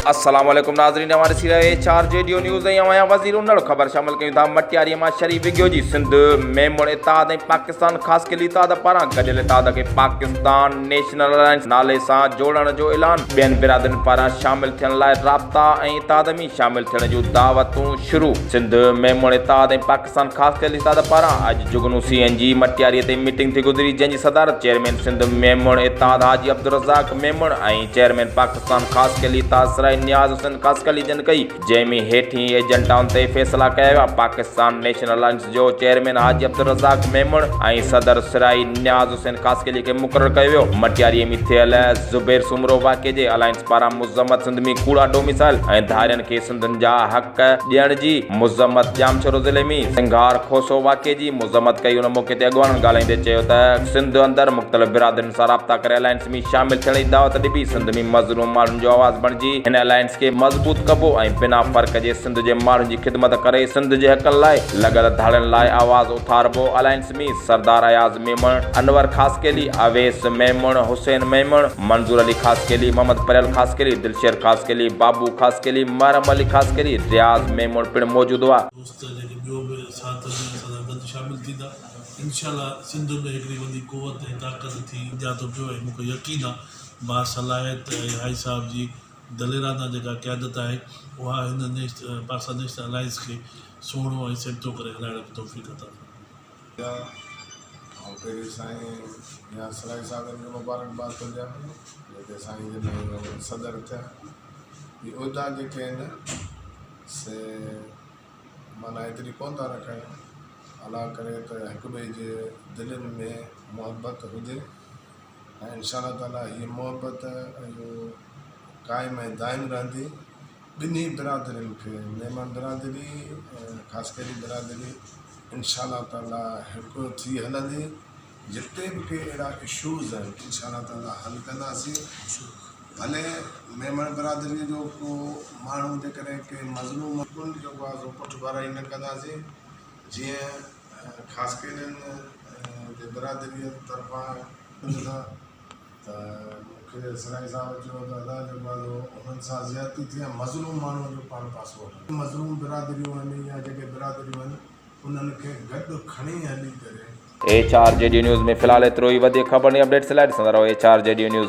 अस्सलाम वालेकुम नाज़रीन, हमारे सिराए चार जेडियो न्यूज़ आया वज़ीर उन्नड़ ख़बर शामिल कयूं था। मटियारी मां शरीफ़ विगियो जी सिंध में मुड़ इत्तेहाद पाकिस्तान ख़ास कल इत्तेहाद पारां गॾियल इत्तेहाद खे पाकिस्तान नेशनल अलायंस नाले सां जोड़ण जो ऐलान। ॿियनि बिरादरियुनि पारां शामिल थियण लाइ राब्ता ऐं इत्तेहाद में शामिल थियण जूं दावतूं शुरू। सिंध में मुड़ इत्तेहाद पाकिस्तान ख़ास कल इत्तेहाद पारां अॼु जुगनू CNG मटियारीअ ते मीटिंग थी गुज़री, जंहिंजी सदारत चेयरमैन सिंध में मुड़ इत्तेहाद हाजी अब्दुल रज़ाक मेमण ऐं चेयरमैन पाकिस्तान ख़ास कल इत्तेहाद सराय नियाज़ हुसैन कासकली जन कई, जंहिंमें हेठी एजेंटाउनि ते फ़ैसिला कया विया। पाकिस्तान नेशनल अलायंस जो चेयरमैन हाजी अब्दुल रज़ाक मेमण ऐं सदर सराय नियाज़ हुसैन कासकली खे मुक़ररु कयो वियो। मटियारीअ में थियल ज़ुबैर सुमरो वाक़े जे अलायंस पारां मुज़म्मत सिंध में कूड़ा डोमिसाइल ऐं धारियनि खे सिंधनि जा हक़ ॾियण जी मुज़म्मत जामशोरो ज़िले में सिंगार खोसो वाक़े जी मुज़म्मत कई। उन मौक़े ते अॻवाननि ॻाल्हाईंदे चयो त सिंध अंदरि मुख़्तलिफ़ बिरादरियुनि सां राब्ता करे अलायंस में शामिल थियण जी दावत ॾिबी। सिंध में मज़लूम माण्हुनि जो आवाज़ बणिजी हिन अलायंस खे मज़बूत कबो ऐं बिना फ़र्क़ जे सिंध जे माण्हुनि जी ख़िदमत करे सिंध जे हक़नि लाइ लॻल धाड़ियुनि लाइ आवाज़ उथारबो। अलायंस में सरदार अयाज़ मेमण, अनवर ख़ासकेली, अवेस मेमण, हुसैन मेमण, मंजूर अली ख़ासकेली, मोहम्मद परेल ख़ासकेली, दिलशेर ख़ासकेली, बाबू ख़ासकेली, मरहम अली ख़ासकेली, रियाज़ मेमण पिणु मौजूदु हुआ। इंशाल्लाह सिंध में हिकिड़ी वॾी क़ुवत ऐं ताक़त थी जा थो पियो ऐं मूंखे यकीन आहे बासलाहियत हाई साहब जी दलेराना जेका क़यादत आहे उहा हिन पाकिस्तान नेशनल अलायंस खे सुहिणो ऐं सिमतो करे हलाइण जी तौफ़ीक़ अता ऐं पहिरीं साईं या सराय साहिबनि खे मुबारकबाद थो ॾियां जेके साईं जन सदर थिया। इहे उहिदा जेके आहिनि से माना एतिरी कोन था रखनि, अला करे त हिक ॿिए जे दिलनि में मुहबत हुजे ऐं इंशाअल्लाह ताला हीअ मुहबत क़ाइमु ऐं दाइमु रहंदी। ॿिन्ही बिरादरियुनि खे मेमण बिरादरी ऐं ख़ासि करे बिरादरी इंशाअल्लाह ताला हिकु थी हलंदी। जिते बि के अहिड़ा इशूज़ आहिनि इंशाअल्लाह ताला हल कंदासीं। भले मेमण बिरादरीअ जो को माण्हू जेकॾहिं के मज़लूम जेको आहे सो पुठि भराई न कंदासीं। जीअं ख़ासि करे जे बिरादरीअ तरफ़ां त मूंखे सराय साहिब चयो त अदा जेको आहे उन्हनि सां ज़्यादती थी आहे, मज़लूम माण्हुनि जो पाण पासो हले। मज़लूम बिरादरियूं आहिनि या जेके बिरादरियूं आहिनि उन्हनि खे गॾु खणी हली करे। चार जेडियो न्यूज़ में फ़िलहाल एतिरो ई। वधीक ख़बर ऐं अपडेट्स लाइ ॾिसंदा रहो चार जेडियो न्यूज़।